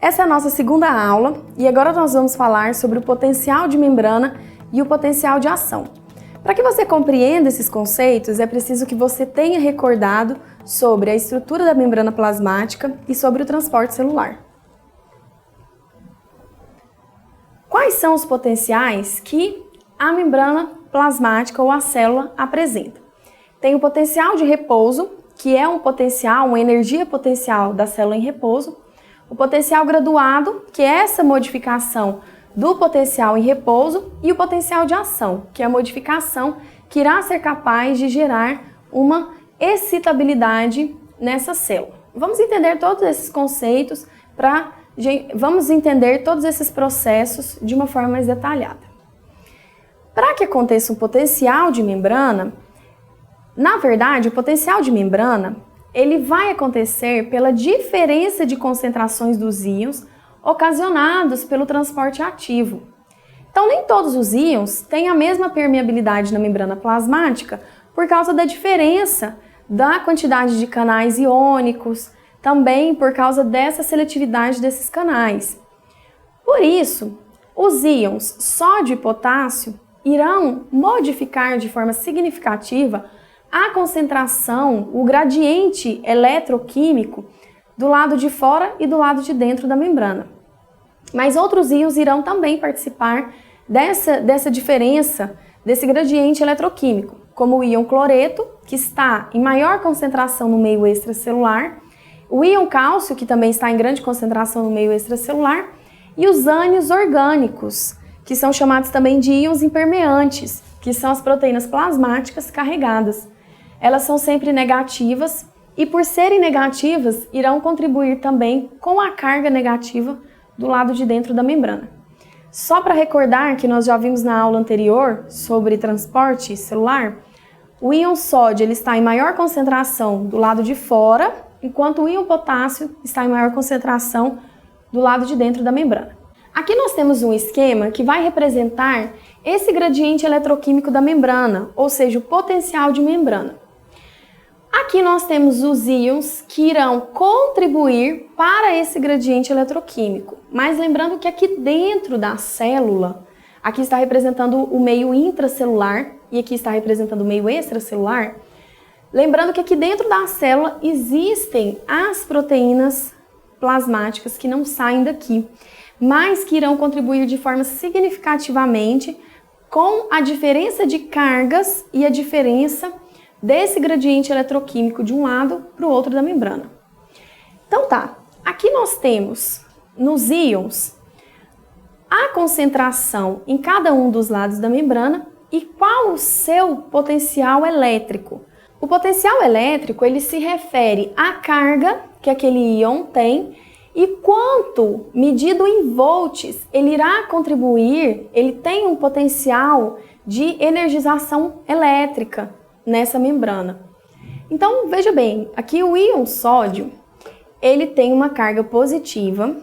Essa é a nossa segunda aula e agora nós vamos falar sobre o potencial de membrana e o potencial de ação. Para que você compreenda esses conceitos, é preciso que você tenha recordado sobre a estrutura da membrana plasmática e sobre o transporte celular. Quais são os potenciais que a membrana plasmática ou a célula apresenta? Tem o potencial de repouso, que é um potencial, uma energia potencial da célula em repouso. O potencial graduado, que é essa modificação do potencial em repouso, e o potencial de ação, que é a modificação que irá ser capaz de gerar uma excitabilidade nessa célula. Vamos entender todos esses conceitos vamos entender todos esses processos de uma forma mais detalhada. Para que aconteça um potencial de membrana, na verdade, o potencial de membrana ele vai acontecer pela diferença de concentrações dos íons ocasionados pelo transporte ativo. Então, nem todos os íons têm a mesma permeabilidade na membrana plasmática por causa da diferença da quantidade de canais iônicos, também por causa dessa seletividade desses canais. Por isso, os íons sódio e potássio irão modificar de forma significativa a concentração, o gradiente eletroquímico do lado de fora e do lado de dentro da membrana. Mas outros íons irão também participar dessa diferença, desse gradiente eletroquímico, como o íon cloreto, que está em maior concentração no meio extracelular, o íon cálcio, que também está em grande concentração no meio extracelular, e os ânions orgânicos, que são chamados também de íons impermeantes, que são as proteínas plasmáticas carregadas. Elas são sempre negativas e, por serem negativas, irão contribuir também com a carga negativa do lado de dentro da membrana. Só para recordar que nós já vimos na aula anterior sobre transporte celular, o íon sódio ele está em maior concentração do lado de fora, enquanto o íon potássio está em maior concentração do lado de dentro da membrana. Aqui nós temos um esquema que vai representar esse gradiente eletroquímico da membrana, ou seja, o potencial de membrana. Aqui nós temos os íons que irão contribuir para esse gradiente eletroquímico. Mas lembrando que aqui dentro da célula, aqui está representando o meio intracelular e aqui está representando o meio extracelular. Lembrando que aqui dentro da célula existem as proteínas plasmáticas que não saem daqui, mas que irão contribuir de forma significativamente com a diferença de cargas e a diferença desse gradiente eletroquímico de um lado para o outro da membrana. Então tá, aqui nós temos nos íons a concentração em cada um dos lados da membrana e qual o seu potencial elétrico. O potencial elétrico ele se refere à carga que aquele íon tem e quanto, medido em volts, ele irá contribuir, ele tem um potencial de energização elétrica nessa membrana. Então, veja bem, aqui o íon sódio, ele tem uma carga positiva,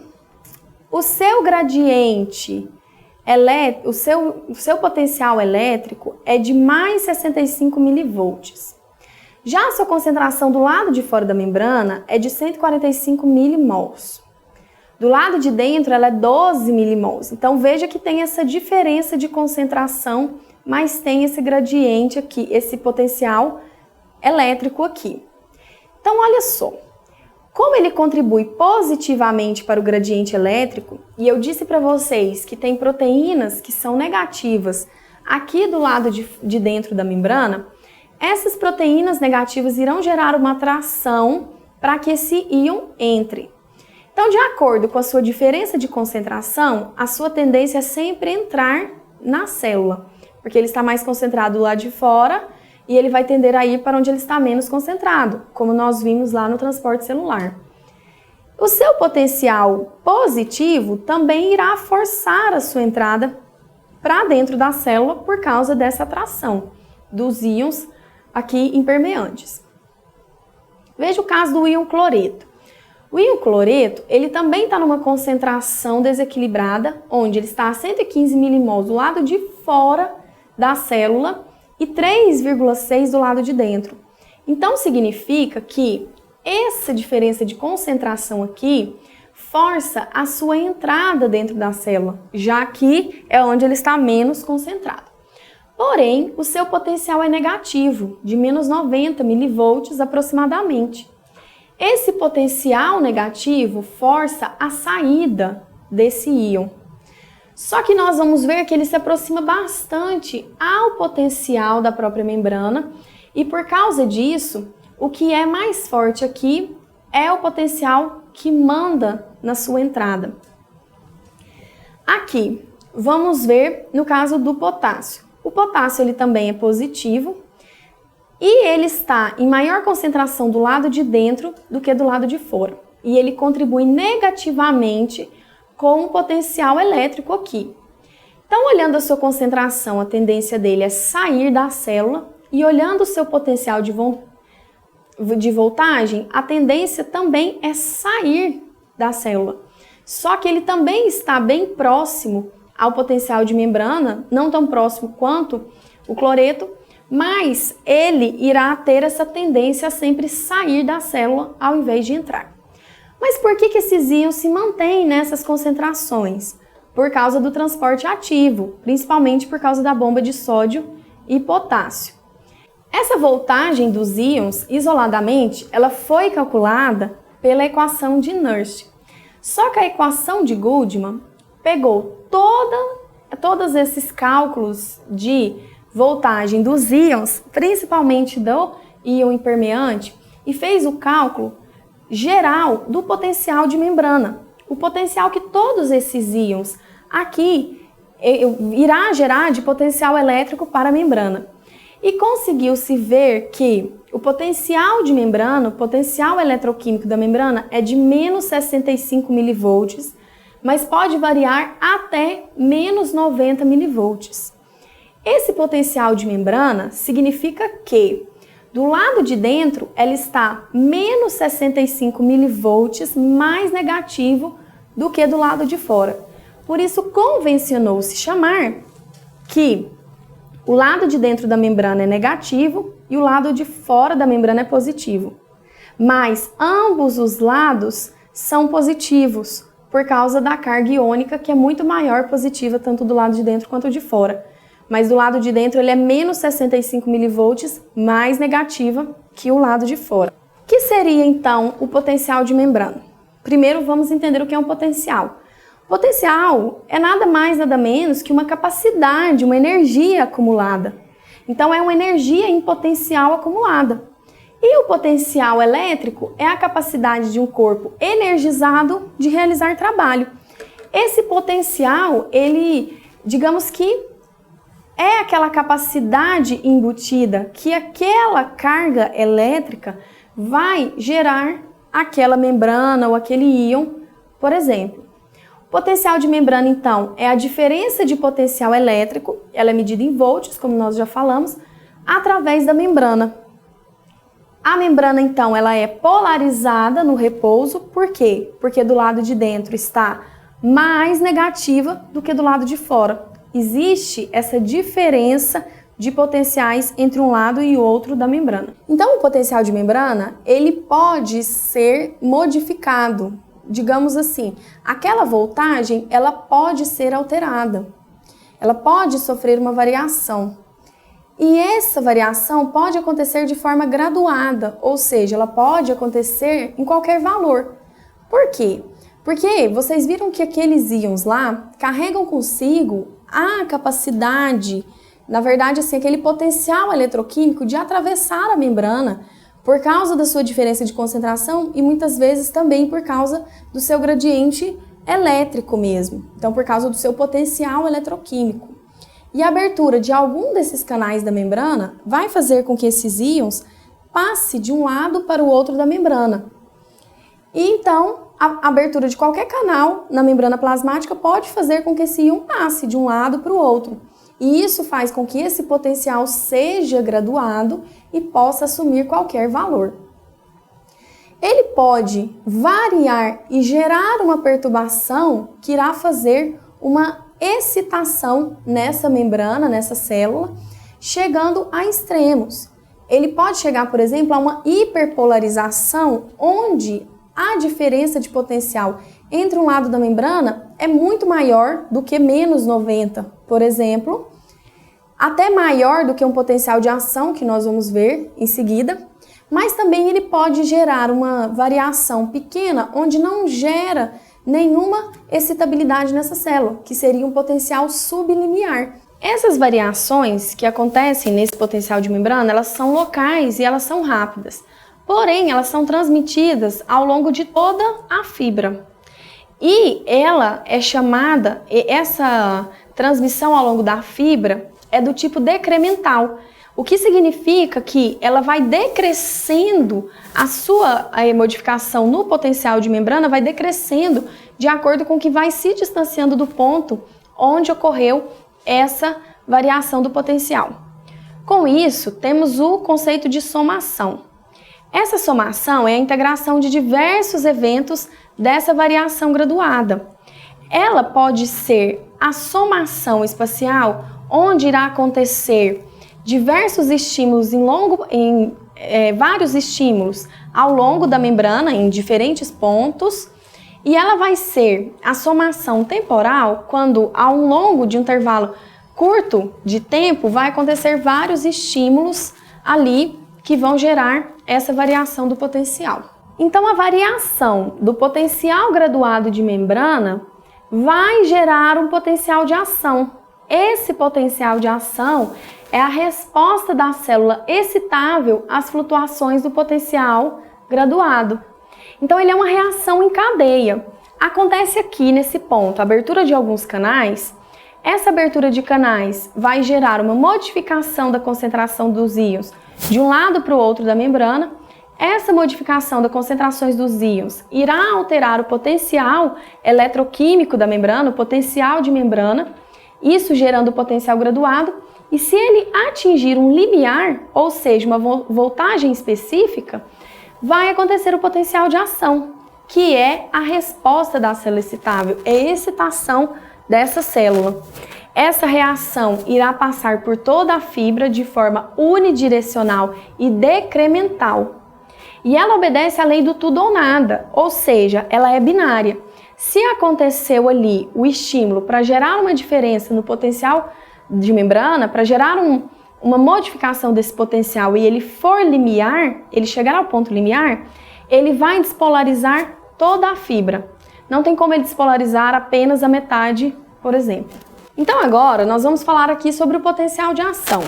o seu gradiente, o seu potencial elétrico é de mais 65 milivolts. Já a sua concentração do lado de fora da membrana é de 145 milimols. Do lado de dentro ela é 12 milimols. Então veja que tem essa diferença de concentração, mas tem esse gradiente aqui, esse potencial elétrico aqui. Então olha só, como ele contribui positivamente para o gradiente elétrico, e eu disse para vocês que tem proteínas que são negativas aqui do lado de dentro da membrana, essas proteínas negativas irão gerar uma atração para que esse íon entre. Então, de acordo com a sua diferença de concentração, a sua tendência é sempre entrar na célula, porque ele está mais concentrado lá de fora e ele vai tender a ir para onde ele está menos concentrado, como nós vimos lá no transporte celular. O seu potencial positivo também irá forçar a sua entrada para dentro da célula por causa dessa atração dos íons aqui impermeantes. Veja o caso do íon cloreto. O íon cloreto, ele também está numa concentração desequilibrada, onde ele está a 115 milimols do lado de fora da célula e 3,6 do lado de dentro. Então, significa que essa diferença de concentração aqui força a sua entrada dentro da célula, já que é onde ele está menos concentrado. Porém, o seu potencial é negativo, de menos 90 milivolts aproximadamente. Esse potencial negativo força a saída desse íon. Só que nós vamos ver que ele se aproxima bastante ao potencial da própria membrana e por causa disso, o que é mais forte aqui é o potencial que manda na sua entrada. Aqui, vamos ver no caso do potássio. O potássio ele também é positivo e ele está em maior concentração do lado de dentro do que do lado de fora. E ele contribui negativamente com o potencial elétrico aqui. Então, olhando a sua concentração, a tendência dele é sair da célula e olhando o seu potencial de voltagem, a tendência também é sair da célula. Só que ele também está bem próximo ao potencial de membrana, não tão próximo quanto o cloreto, mas ele irá ter essa tendência a sempre sair da célula ao invés de entrar. Mas por que esses íons se mantêm nessas concentrações? Por causa do transporte ativo, principalmente por causa da bomba de sódio e potássio. Essa voltagem dos íons, isoladamente, ela foi calculada pela equação de Nernst. Só que a equação de Goldman pegou todos esses cálculos de voltagem dos íons, principalmente do íon impermeante, e fez o cálculo geral do potencial de membrana. O potencial que todos esses íons aqui irá gerar de potencial elétrico para a membrana. E conseguiu-se ver que o potencial de membrana, o potencial eletroquímico da membrana é de menos 65 milivolts, mas pode variar até menos 90 milivolts. Esse potencial de membrana significa que do lado de dentro ela está menos 65 milivolts mais negativo do que do lado de fora. Por isso convencionou-se chamar que o lado de dentro da membrana é negativo e o lado de fora da membrana é positivo. Mas ambos os lados são positivos por causa da carga iônica que é muito maior positiva tanto do lado de dentro quanto de fora. Mas do lado de dentro ele é menos 65 milivolts mais negativa que o lado de fora. O que seria então o potencial de membrana? Primeiro vamos entender o que é um potencial. Potencial é nada mais, nada menos que uma capacidade, uma energia acumulada. Então, é uma energia em potencial acumulada. E o potencial elétrico é a capacidade de um corpo energizado de realizar trabalho. Esse potencial, ele, digamos que é aquela capacidade embutida que aquela carga elétrica vai gerar aquela membrana ou aquele íon, por exemplo. Potencial de membrana, então, é a diferença de potencial elétrico, ela é medida em volts, como nós já falamos, através da membrana. A membrana, então, ela é polarizada no repouso, por quê? Porque do lado de dentro está mais negativa do que do lado de fora. Existe essa diferença de potenciais entre um lado e o outro da membrana. Então, o potencial de membrana, ele pode ser modificado. Digamos assim, aquela voltagem, ela pode ser alterada. Ela pode sofrer uma variação. E essa variação pode acontecer de forma graduada, ou seja, ela pode acontecer em qualquer valor. Por quê? Porque vocês viram que aqueles íons lá carregam consigo a capacidade, na verdade, assim, aquele potencial eletroquímico de atravessar a membrana por causa da sua diferença de concentração e muitas vezes também por causa do seu gradiente elétrico mesmo. Então, por causa do seu potencial eletroquímico. E a abertura de algum desses canais da membrana vai fazer com que esses íons passem de um lado para o outro da membrana. E então, a abertura de qualquer canal na membrana plasmática pode fazer com que esse íon passe de um lado para o outro. E isso faz com que esse potencial seja graduado e possa assumir qualquer valor. Ele pode variar e gerar uma perturbação que irá fazer uma excitação nessa membrana, nessa célula, chegando a extremos. Ele pode chegar, por exemplo, a uma hiperpolarização, onde a diferença de potencial entre um lado da membrana é muito maior do que menos 90, por exemplo, até maior do que um potencial de ação, que nós vamos ver em seguida, mas também ele pode gerar uma variação pequena, onde não gera nenhuma excitabilidade nessa célula, que seria um potencial sublimiar. Essas variações que acontecem nesse potencial de membrana, elas são locais e elas são rápidas. Porém, elas são transmitidas ao longo de toda a fibra. E ela é chamada, essa transmissão ao longo da fibra é do tipo decremental, o que significa que ela vai decrescendo, a sua modificação no potencial de membrana vai decrescendo de acordo com que vai se distanciando do ponto onde ocorreu essa variação do potencial. Com isso, temos o conceito de somação. Essa somação é a integração de diversos eventos dessa variação graduada. Ela pode ser a somação espacial, onde irá acontecer diversos estímulos em vários estímulos ao longo da membrana, em diferentes pontos, e ela vai ser a somação temporal, quando ao longo de um intervalo curto de tempo vai acontecer vários estímulos ali que vão gerar essa variação do potencial. Então, a variação do potencial graduado de membrana vai gerar um potencial de ação. Esse potencial de ação é a resposta da célula excitável às flutuações do potencial graduado. Então, ele é uma reação em cadeia. Acontece aqui nesse ponto, a abertura de alguns canais. Essa abertura de canais vai gerar uma modificação da concentração dos íons de um lado para o outro da membrana. Essa modificação das concentrações dos íons irá alterar o potencial eletroquímico da membrana, o potencial de membrana, isso gerando o potencial graduado. E se ele atingir um limiar, ou seja, uma voltagem específica, vai acontecer o potencial de ação, que é a resposta da célula excitável, é a excitação dessa célula. Essa reação irá passar por toda a fibra de forma unidirecional e decremental. E ela obedece à lei do tudo ou nada, ou seja, ela é binária. Se aconteceu ali o estímulo para gerar uma diferença no potencial de membrana, para gerar uma modificação desse potencial e ele for limiar, ele chegar ao ponto limiar, ele vai despolarizar toda a fibra. Não tem como ele despolarizar apenas a metade, por exemplo. Então agora nós vamos falar aqui sobre o potencial de ação.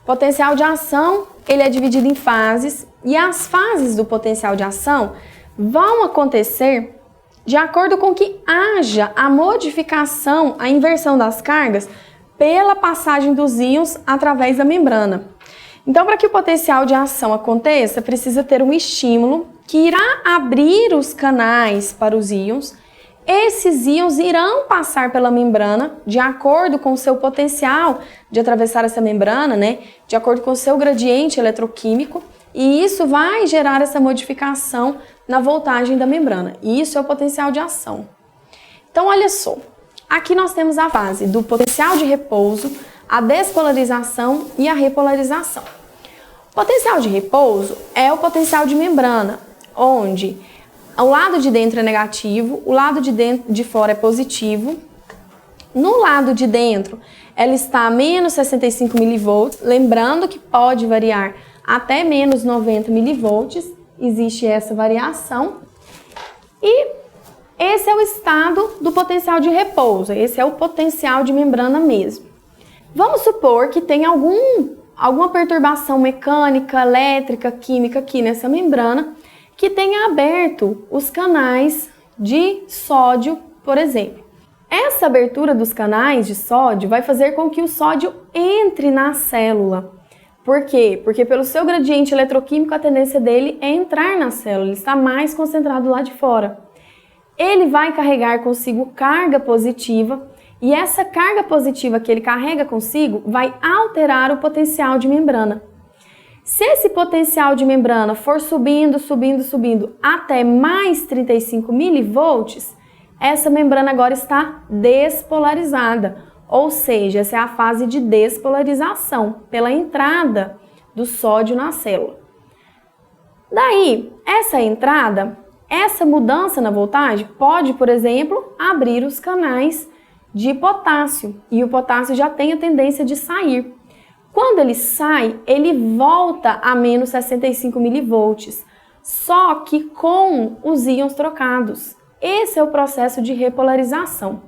O potencial de ação, ele é dividido em fases e as fases do potencial de ação vão acontecer de acordo com que haja a modificação, a inversão das cargas pela passagem dos íons através da membrana. Então, para que o potencial de ação aconteça, precisa ter um estímulo que irá abrir os canais para os íons. Esses íons irão passar pela membrana de acordo com o seu potencial de atravessar essa membrana, de acordo com o seu gradiente eletroquímico, e isso vai gerar essa modificação na voltagem da membrana. E isso é o potencial de ação. Então, olha só. Aqui nós temos a fase do potencial de repouso, a despolarização e a repolarização. O potencial de repouso é o potencial de membrana, onde o lado de dentro é negativo, o lado de fora é positivo. No lado de dentro, ela está a menos 65 mV, lembrando que pode variar até menos 90 mV, existe essa variação. E esse é o estado do potencial de repouso, esse é o potencial de membrana mesmo. Vamos supor que tem alguma perturbação mecânica, elétrica, química aqui nessa membrana, que tenha aberto os canais de sódio, por exemplo. Essa abertura dos canais de sódio vai fazer com que o sódio entre na célula. Por quê? Porque pelo seu gradiente eletroquímico a tendência dele é entrar na célula, ele está mais concentrado lá de fora. Ele vai carregar consigo carga positiva e essa carga positiva que ele carrega consigo vai alterar o potencial de membrana. Se esse potencial de membrana for subindo até mais 35 mV, essa membrana agora está despolarizada, ou seja, essa é a fase de despolarização, pela entrada do sódio na célula. Daí, essa entrada essa mudança na voltagem pode, por exemplo, abrir os canais de potássio, e o potássio já tem a tendência de sair. Quando ele sai, ele volta a menos 65 milivolts, só que com os íons trocados. Esse é o processo de repolarização.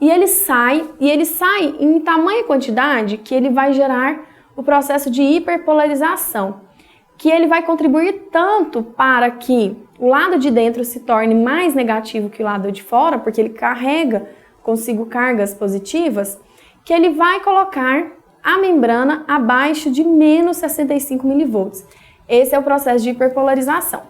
E ele sai em tamanha quantidade que ele vai gerar o processo de hiperpolarização, que ele vai contribuir tanto para que o lado de dentro se torne mais negativo que o lado de fora, porque ele carrega consigo cargas positivas, que ele vai colocar a membrana abaixo de menos 65 milivolts. Esse é o processo de hiperpolarização.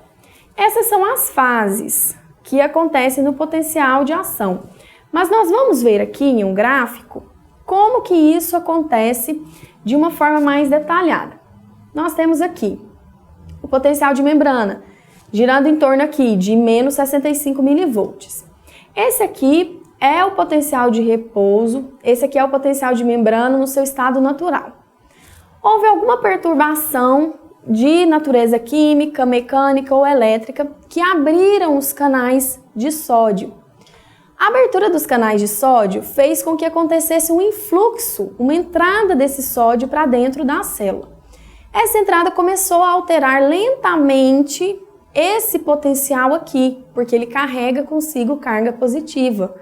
Essas são as fases que acontecem no potencial de ação. Mas nós vamos ver aqui em um gráfico como que isso acontece de uma forma mais detalhada. Nós temos aqui o potencial de membrana, girando em torno aqui de menos 65 milivolts. Esse aqui é o potencial de repouso, esse aqui é o potencial de membrana no seu estado natural. Houve alguma perturbação de natureza química, mecânica ou elétrica que abriram os canais de sódio. A abertura dos canais de sódio fez com que acontecesse um influxo, uma entrada desse sódio para dentro da célula. Essa entrada começou a alterar lentamente esse potencial aqui, porque ele carrega consigo carga positiva.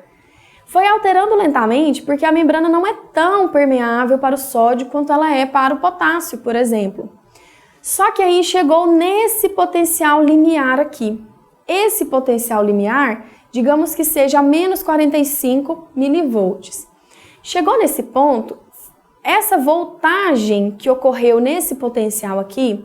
Foi alterando lentamente porque a membrana não é tão permeável para o sódio quanto ela é para o potássio, por exemplo. Só que aí chegou nesse potencial limiar aqui. Esse potencial limiar, digamos que seja a menos 45 milivolts. Chegou nesse ponto, essa voltagem que ocorreu nesse potencial aqui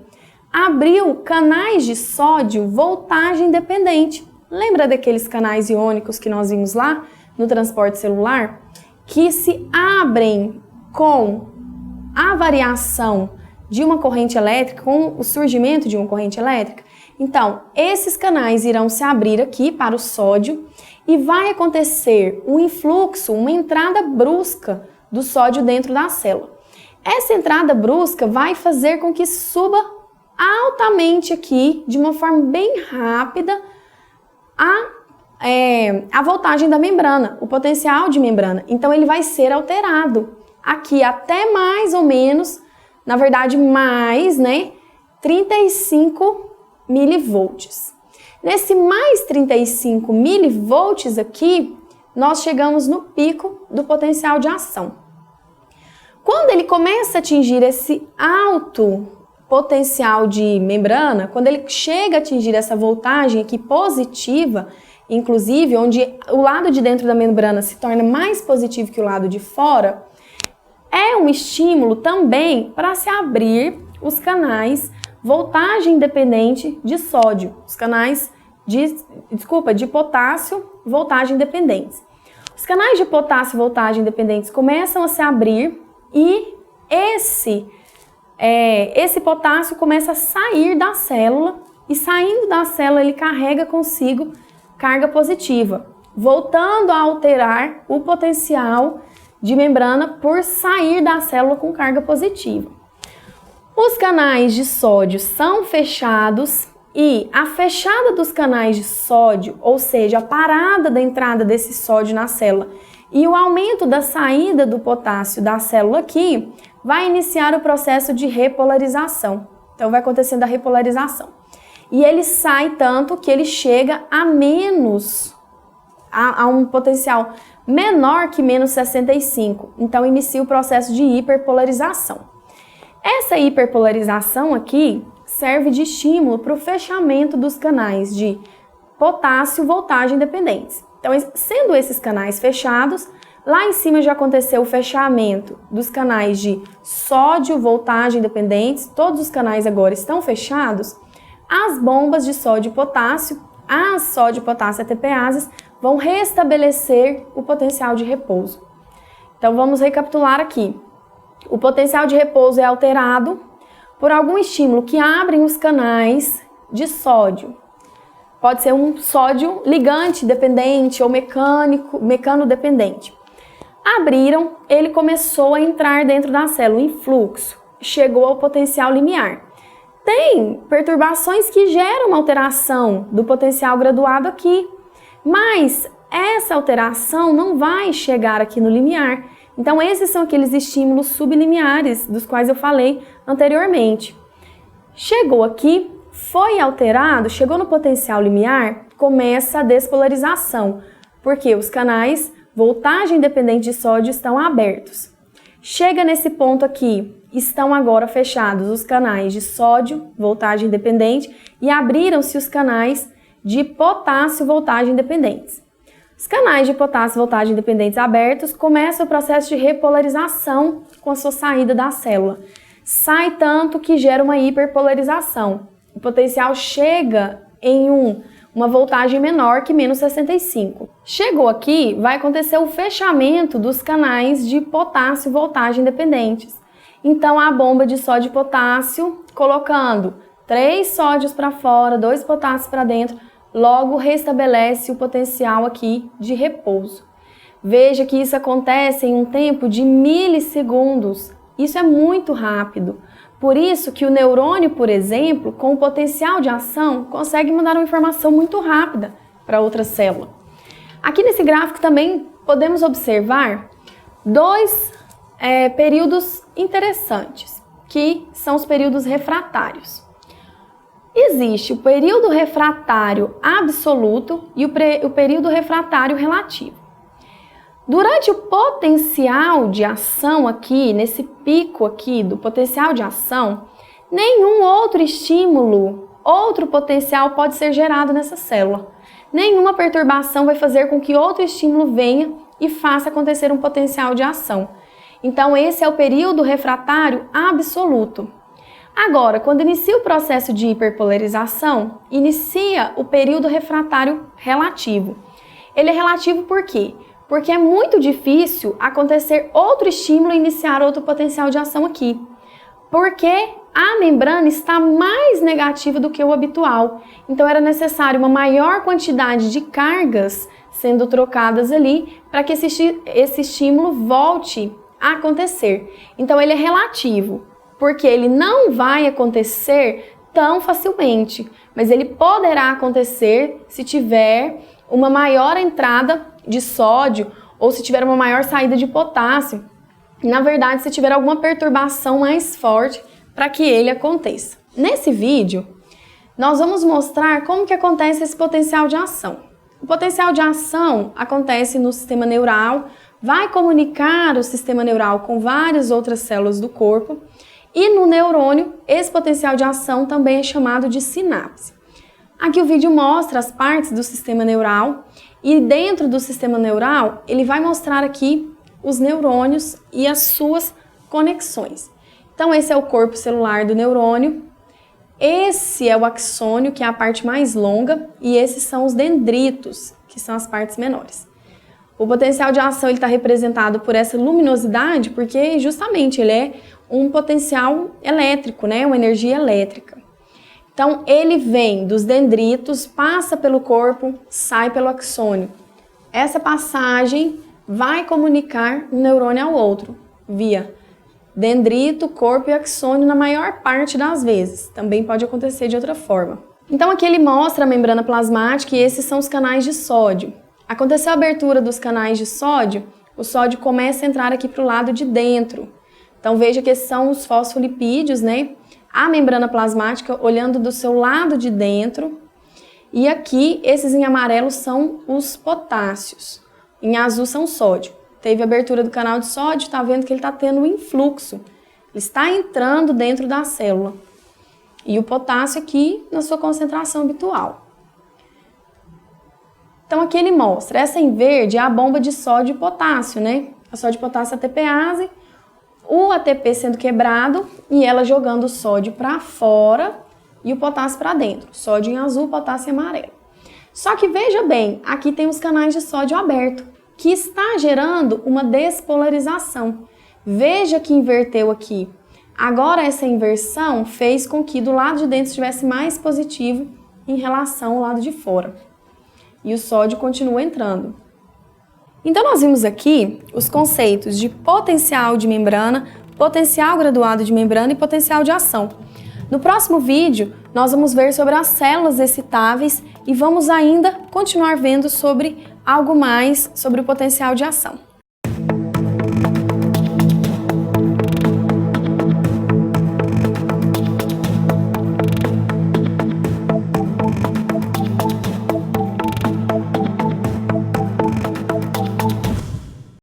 abriu canais de sódio voltagem dependente. Lembra daqueles canais iônicos que nós vimos lá no transporte celular? Que se abrem com a variação de uma corrente elétrica, com o surgimento de uma corrente elétrica. Então, esses canais irão se abrir aqui para o sódio e vai acontecer um influxo, uma entrada brusca do sódio dentro da célula. Essa entrada brusca vai fazer com que suba altamente aqui, de uma forma bem rápida, a voltagem da membrana, o potencial de membrana. Então, ele vai ser alterado aqui até mais ou menos, na verdade, mais, 35 milivolts. Nesse mais 35 milivolts aqui, nós chegamos no pico do potencial de ação. Quando ele começa a atingir esse alto potencial de membrana, quando ele chega a atingir essa voltagem aqui positiva, inclusive onde o lado de dentro da membrana se torna mais positivo que o lado de fora, é um estímulo também para se abrir os canais voltagem independente de sódio, os canais de potássio voltagem independentes. Os canais de potássio voltagem independentes começam a se abrir e esse potássio começa a sair da célula e saindo da célula ele carrega consigo carga positiva, voltando a alterar o potencial de membrana por sair da célula com carga positiva. Os canais de sódio são fechados e a fechada dos canais de sódio, ou seja, a parada da entrada desse sódio na célula e o aumento da saída do potássio da célula aqui, vai iniciar o processo de repolarização. Então vai acontecendo a repolarização. E ele sai tanto que ele chega a um potencial menor que menos 65. Então inicia o processo de hiperpolarização. Essa hiperpolarização aqui serve de estímulo para o fechamento dos canais de potássio voltagem dependentes. Então, sendo esses canais fechados, lá em cima já aconteceu o fechamento dos canais de sódio voltagem dependentes, todos os canais agora estão fechados. As bombas de sódio e potássio, as sódio e potássio ATPases, vão restabelecer o potencial de repouso. Então, vamos recapitular aqui. O potencial de repouso é alterado por algum estímulo que abrem os canais de sódio. Pode ser um sódio ligante dependente ou mecano-dependente. Abriram, ele começou a entrar dentro da célula, em fluxo, chegou ao potencial limiar. tem perturbações que geram uma alteração do potencial graduado aqui, mas essa alteração não vai chegar aqui no limiar. Então, esses são aqueles estímulos sublimiares dos quais eu falei anteriormente. Chegou aqui, foi alterado, chegou no potencial limiar, começa a despolarização, porque os canais voltagem dependente de sódio estão abertos. Chega nesse ponto aqui, estão agora fechados os canais de sódio, voltagem dependente, e abriram-se os canais de potássio, voltagem dependentes. Os canais de potássio, voltagem dependentes abertos, começa o processo de repolarização com a sua saída da célula. Sai tanto que gera uma hiperpolarização. O potencial chega em uma voltagem menor que menos 65. Chegou aqui, vai acontecer o fechamento dos canais de potássio, voltagem dependentes. Então, a bomba de sódio e potássio, colocando 3 sódios para fora, 2 potássios para dentro, logo restabelece o potencial aqui de repouso. Veja que isso acontece em um tempo de milissegundos. Isso é muito rápido. Por isso que o neurônio, por exemplo, com o potencial de ação, consegue mandar uma informação muito rápida para outra célula. Aqui nesse gráfico também podemos observar 2 períodos interessantes, que são os períodos refratários. Existe o período refratário absoluto e o período refratário relativo. Durante o potencial de ação aqui, nesse pico aqui do potencial de ação, nenhum outro estímulo, outro potencial pode ser gerado nessa célula. Nenhuma perturbação vai fazer com que outro estímulo venha e faça acontecer um potencial de ação. Então, esse é o período refratário absoluto. Agora, quando inicia o processo de hiperpolarização, inicia o período refratário relativo. Ele é relativo por quê? Porque é muito difícil acontecer outro estímulo e iniciar outro potencial de ação aqui. Porque a membrana está mais negativa do que o habitual. Então, era necessário uma maior quantidade de cargas sendo trocadas ali para que esse estímulo volte a acontecer. Então, ele é relativo, porque ele não vai acontecer tão facilmente, mas ele poderá acontecer se tiver uma maior entrada de sódio ou se tiver uma maior saída de potássio. Na verdade, se tiver alguma perturbação mais forte para que ele aconteça. Nesse vídeo, nós vamos mostrar como que acontece esse potencial de ação. O potencial de ação acontece no sistema neural, vai comunicar o sistema neural com várias outras células do corpo. E no neurônio, esse potencial de ação também é chamado de sinapse. Aqui o vídeo mostra as partes do sistema neural e dentro do sistema neural ele vai mostrar aqui os neurônios e as suas conexões. Então esse é o corpo celular do neurônio, esse é o axônio, que é a parte mais longa, e esses são os dendritos, que são as partes menores. O potencial de ação está representado por essa luminosidade porque justamente ele é um potencial elétrico, né? Uma energia elétrica. Então, ele vem dos dendritos, passa pelo corpo, sai pelo axônio. Essa passagem vai comunicar um neurônio ao outro, via dendrito, corpo e axônio na maior parte das vezes. Também pode acontecer de outra forma. Então, aqui ele mostra a membrana plasmática e esses são os canais de sódio. Aconteceu a abertura dos canais de sódio, o sódio começa a entrar aqui para o lado de dentro. Então, veja que esses são os fosfolipídios, né? A membrana plasmática olhando do seu lado de dentro. E aqui, esses em amarelo são os potássios. Em azul são o sódio. Teve abertura do canal de sódio, está vendo que ele está tendo um influxo. Ele está entrando dentro da célula. E o potássio aqui na sua concentração habitual. Então, aqui ele mostra, essa em verde é a bomba de sódio e potássio, né? A sódio e potássio ATPase, o ATP sendo quebrado e ela jogando o sódio para fora e o potássio para dentro. Sódio em azul, potássio em amarelo. Só que veja bem, aqui tem os canais de sódio aberto, que está gerando uma despolarização. Veja que inverteu aqui. Agora essa inversão fez com que do lado de dentro estivesse mais positivo em relação ao lado de fora. E o sódio continua entrando. Então nós vimos aqui os conceitos de potencial de membrana, potencial graduado de membrana e potencial de ação. No próximo vídeo, nós vamos ver sobre as células excitáveis e vamos ainda continuar vendo sobre algo mais sobre o potencial de ação.